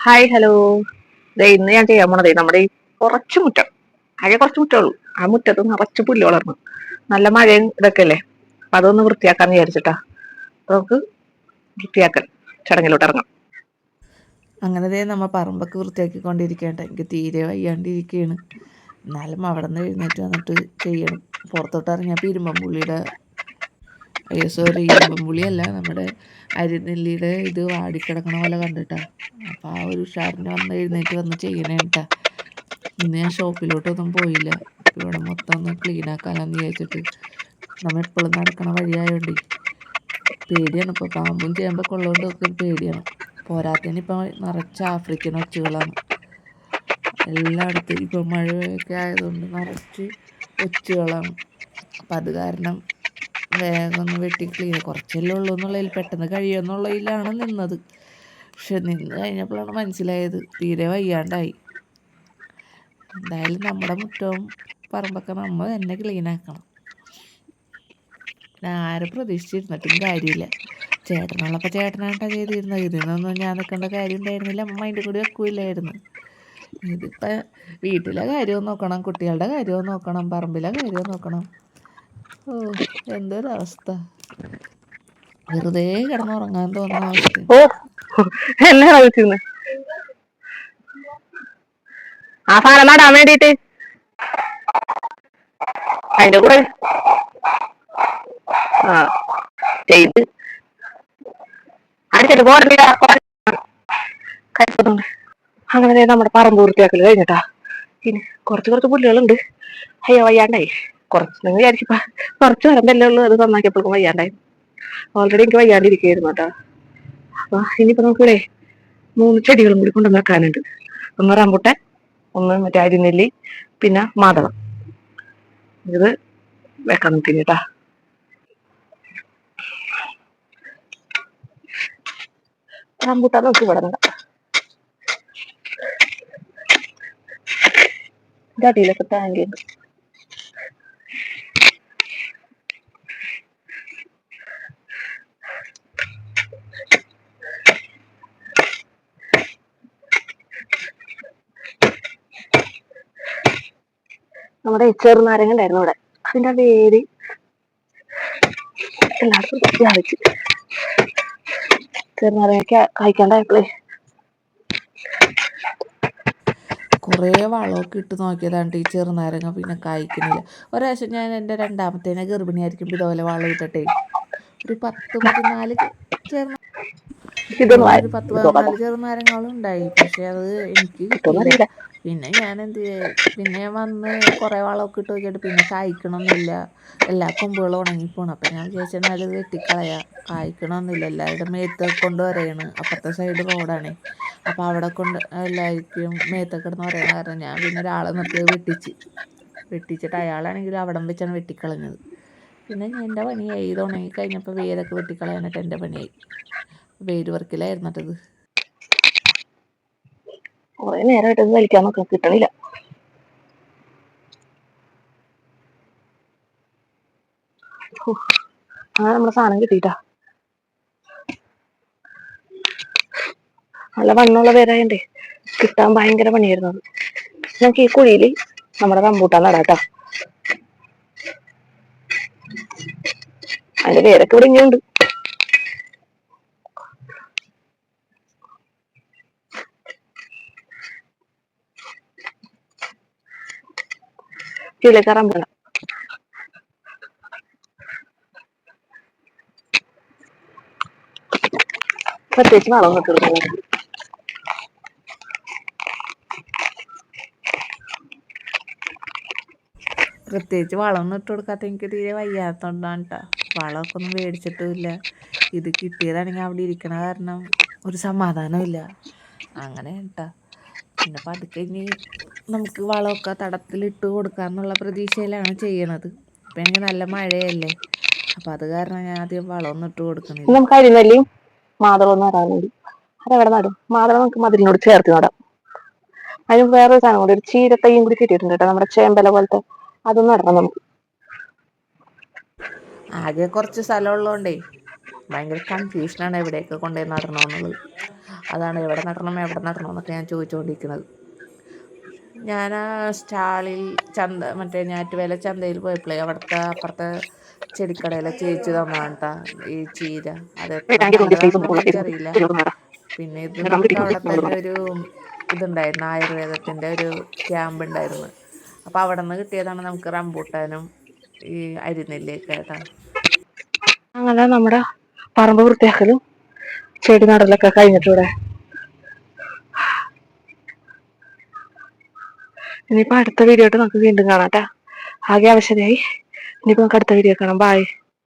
Hi hello. ഇന്ന് ഞാൻ ചെയ്യാൻ പോണതേ നമ്മുടെ ഈ കുറച്ച് മുറ്റം, ആകെ കുറച്ച് മുറ്റമുള്ളൂ. ആ മുറ്റത്ത് നിറച്ച് പുല്ല് വളർന്നു. നല്ല മഴയും ഇതൊക്കെ അല്ലേ, അപ്പൊ അതൊന്ന് വൃത്തിയാക്കാന്ന് വിചാരിച്ചിട്ടാ. അപ്പൊ നമുക്ക് വൃത്തിയാക്കൽ ചടങ്ങിലോട്ട് ഇറങ്ങാം. അങ്ങനെ നമ്മൾ പറമ്പൊക്കെ വൃത്തിയാക്കിക്കൊണ്ടിരിക്കേണ്ട എനിക്ക് തീരെ വയ്യാണ്ടിരിക്കുകയാണ്. എന്നാലും അവിടെ നിന്ന് എഴുന്നേറ്റ് വന്നിട്ട് ചെയ്യണം. പുറത്തോട്ട് ഇറങ്ങിയപ്പോൾ ഇരുമ്പമ്പുള്ളിയുടെ ഇരുമ്പമ്പുള്ളിയല്ല, നമ്മുടെ അരിനെല്ലിയുടെ ഇത് വാടിക്കിടക്കണ പോലെ കണ്ടിട്ടാ. അപ്പോൾ ആ ഒരു ഉഷാറിന് വന്ന് എഴുന്നേറ്റ് വന്ന് ചെയ്യണേട്ടാ. ഇന്ന് ഞാൻ ഷോപ്പിലോട്ടൊന്നും പോയില്ല. അപ്പോൾ ഇവിടെ മൊത്തം ഒന്ന് ക്ലീനാക്കാമെന്ന് വിചാരിച്ചിട്ട്. നമ്മൾ എപ്പോഴും നടക്കണ വഴിയായോണ്ടേ പേടിയാണ്. ഇപ്പോൾ പാമ്പും ചേമ്പൊക്കെ ഉള്ളതുകൊണ്ട് ഒക്കെ ഒരു പേടിയാണ്. പോരാത്തതിന് ഇപ്പം നിറച്ച് ആഫ്രിക്കൻ ഒച്ചുകളാണ് എല്ലായിടത്തും. ഇപ്പം മഴയൊക്കെ ആയതുകൊണ്ട് നിറച്ച് ഒച്ചുകളാണ്. അപ്പം അത് കാരണം വേഗം ഒന്ന് വെട്ടി ക്ലീൻ, കുറച്ചല്ലേ ഉള്ളൂ എന്നുള്ളതിൽ പെട്ടെന്ന് കഴിയുമെന്നുള്ളതിലാണ് നിന്നത്. പക്ഷെ നിന്ന് കഴിഞ്ഞപ്പോഴാണ് മനസ്സിലായത് തീരെ വയ്യാണ്ടായി. എന്തായാലും നമ്മുടെ മുറ്റവും പറമ്പൊക്കെ നമ്മൾ തന്നെ ക്ലീനാക്കണം. ആരും പ്രതീക്ഷിച്ചിരുന്നിട്ടും കാര്യമില്ല. ചേട്ടനുള്ളപ്പോൾ ചേട്ടനായിട്ടാ ചെയ്തിരുന്നത്. ഇതിനൊന്നും ഞാൻ നിൽക്കേണ്ട കാര്യം ഉണ്ടായിരുന്നില്ല. അമ്മ അതിൻ്റെ കൂടി വെക്കില്ലായിരുന്നു. ഇതിപ്പോൾ വീട്ടിലെ കാര്യവും നോക്കണം, കുട്ടികളുടെ കാര്യവും നോക്കണം, പറമ്പിലെ കാര്യവും നോക്കണം. ഓ, എന്തൊരവസ്ഥ! വെറുതെ കിടന്നുറങ്ങാൻ തോന്നണ അവസ്ഥ. ഓ, എന്നെ കളിച്ചിരുന്നു ആ സാധനം നടാൻ വേണ്ടിട്ട്. അതിന്റെ കൂടെ ആ ചെയ്ത് അടിച്ചിട്ട് പോരണ്ട. അങ്ങനെ നമ്മുടെ പറമ്പ് വൃത്തിയാക്കൽ കഴിഞ്ഞിട്ടാ. ഇനി കുറച്ച് പുല്ലുകളുണ്ട്. അയ്യോ വയ്യാണ്ടായി. കുറച്ച് വിചാരിച്ചപ്പ കുറച്ച് വരമ്പല്ലേ ഉള്ളൂ, അത് നന്നാക്കിയപ്പോഴും വയ്യാണ്ടായി. ഓൾറെഡി എനിക്ക് വയ്യാണ്ടിരിക്കുകയായിരുന്നു കേട്ടോ. അപ്പൊ ഇനിയിപ്പോ നമുക്കിവിടെ 3 ചെടികളും കൂടി കൊണ്ടുവന്ന് വെക്കാനുണ്ട്. ഒന്ന് റംബുട്ടാൻ, ഒന്ന് മറ്റേ അരിനെല്ലി, പിന്നെ മാതളം. ഇത് വെക്കാൻ നോക്കി കേട്ടാ. റംബുട്ടാൻ നോക്കി ഇവിടെ അടിയിലൊക്കെ ടാങ്ക് ഉണ്ട്. നമ്മുടെ ചെറുനാരങ്ങ ഉണ്ടായിരുന്നു ഇവിടെ, അതിന്റെ വേര് എല്ലാവർക്കും വ്യാപിച്ചു. ചെറുനാരങ്ങ കായ്ക്കാണ്ടായപ്പോഴേ കുറേ വളമൊക്കെ ഇട്ട് നോക്കിയതാണ് ഈ ചെറുനാരങ്ങ, പിന്നെ കായ്ക്കണില്ല. ഒരാഴ്ച ഞാൻ എൻ്റെ രണ്ടാമത്തേനെ ഗർഭിണിയായിരിക്കുമ്പോൾ ഇതുപോലെ വളം ഇട്ടിട്ടേ ഒരു 10-14 ഇതുപോലെ ഒരു 10-14 ചെറുനാരങ്ങളും ഉണ്ടായി. പക്ഷെ അത് എനിക്ക് കിട്ടിയില്ല. പിന്നെ ഞാൻ പിന്നെ വന്ന് കുറേ വളമൊക്കെ ഇട്ട് നോക്കിയിട്ട് പിന്നെ കായ്ക്കണമെന്നില്ല, എല്ലാ കൊമ്പുകളും ഉണങ്ങിപ്പോണം. അപ്പം ഞാൻ വിചാരിച്ചെന്നാൽ ഇത് വെട്ടിക്കളയാം, കായ്ക്കണമെന്നില്ല, എല്ലാവരുടെ മേത്ത് കൊണ്ട് വരെയാണ്. അപ്പുറത്തെ സൈഡ് റോഡാണേ, അപ്പോൾ അവിടെ കൊണ്ട് എല്ലാവർക്കും മേത്തൊക്കെ കിടന്ന് പറയണ കാരണം ഞാൻ പിന്നെ ഒരാളെ നിർത്തിയത് വെട്ടിച്ചിട്ട് അയാളാണെങ്കിൽ അവിടം വെച്ചാണ് വെട്ടിക്കളഞ്ഞത്. പിന്നെ എൻ്റെ പണിയായി. ഇത് ഉണങ്ങി കഴിഞ്ഞപ്പോൾ വേരൊക്കെ വെട്ടിക്കളയാനായിട്ട് എൻ്റെ പണിയായി. വേര് പറിക്കലായിരുന്നിട്ടത്. കുറെ നേരമായിട്ട് വലിക്കാൻ നോക്കാം, കിട്ടണില്ല. അങ്ങനെ നമ്മുടെ സാധനം കിട്ടിയിട്ടാ. നല്ല വണ്ണമുള്ള പേരായണ്ടേ കിട്ടാൻ ഭയങ്കര പണിയായിരുന്നു. അത് ഞങ്ങൾക്ക് ഈ കുഴിയിൽ നമ്മുടെ റംബൂട്ടാൻ നടാട്ടോ. അതിന്റെ പേരൊക്കെ ഇവിടെ ഇങ്ങനെയുണ്ട്. ഇതിലേക്ക് റംബൂട്ടാൻ പ്രത്യേകിച്ച് വളം കിട്ടുന്നത്. പ്രത്യേകിച്ച് വളമൊന്നും ഇട്ട് കൊടുക്കാത്ത എനിക്ക് തീരെ വയ്യാത്തതുകൊണ്ടാണ് കേട്ടോ. വളമൊക്കെ ഒന്നും മേടിച്ചിട്ടുമില്ല. ഇത് കിട്ടിയതാണെങ്കിൽ അവിടെ ഇരിക്കണ കാരണം ഒരു സമാധാനമില്ല. അങ്ങനെ കേട്ടോ. പിന്നെ പതുക്കെ ഇനി നമുക്ക് വളമൊക്കെ തടത്തിലിട്ട് കൊടുക്കാമെന്നുള്ള പ്രതീക്ഷയിലാണ് ചെയ്യണത്. ഇപ്പം എനിക്ക് നല്ല മഴയല്ലേ, അപ്പം അത് കാരണം ഞാൻ ആദ്യം വളമൊന്നും ഇട്ട് കൊടുക്കണില്ല. നമുക്ക് അരിനെല്ലിയും മാതളവും നടാൻ വേണ്ടി അതെവിടെ നടും? മാതളം നമുക്ക് മതിലിനോട് ചേർത്ത് നടാം. അതിന് വേറൊരു സാധനം കൂടി, ഒരു ചീരത്തൈയും കൂടി കിട്ടിയിട്ടുണ്ട് കേട്ടോ, നമ്മുടെ ചേമ്പല പോലത്തെ. അതൊന്നും നടണം നമുക്ക്. ആകെ കുറച്ച് സ്ഥലം ഉള്ളതുകൊണ്ടേ ഭയങ്കര കൺഫ്യൂഷനാണ് എവിടെയൊക്കെ കൊണ്ടുപോയി നടണമെന്നുള്ളത്. അതാണ് എവിടെ നടണം എന്നൊക്കെ ഞാൻ ചോദിച്ചുകൊണ്ടിരിക്കുന്നത്. ഞാൻ ആ സ്റ്റാളിൽ മറ്റേ ഞാറ്റുവേല ചന്തയിൽ പോയപ്പോഴേ അവിടുത്തെ അപ്പുറത്തെ ചെടിക്കടയിലെ ചേച്ചി തന്നതാണ് കേട്ടോ ഈ ചീര. അത് എത്ര നല്ലതാണെന്നൊന്നും എനിക്കറിയില്ല. പിന്നെ ഇത് നമുക്ക് അവിടെ തന്നെ ഒരു ഇതുണ്ടായിരുന്നു, ആയുർവേദത്തിൻ്റെ ഒരു ക്യാമ്പ് ഉണ്ടായിരുന്നു. അപ്പോൾ അവിടെ നിന്ന് കിട്ടിയതാണ് നമുക്ക് റംബൂട്ടാനും ഈ അരിനെല്ലിയൊക്കെ കേട്ടോ. അങ്ങനെ നമ്മുടെ പറമ്പ് വൃത്തിയാക്കലും ചെടി നടലൊക്കെ കഴിഞ്ഞിട്ടൂടെ. ഇനിയിപ്പോ അടുത്ത വീഡിയോ ആയിട്ട് നമുക്ക് വീണ്ടും കാണാം കേട്ടാ. ആകെ ആവശ്യമായി. ഇനിയിപ്പോ നമുക്ക് അടുത്ത വീഡിയോ കാണാം. ബൈ.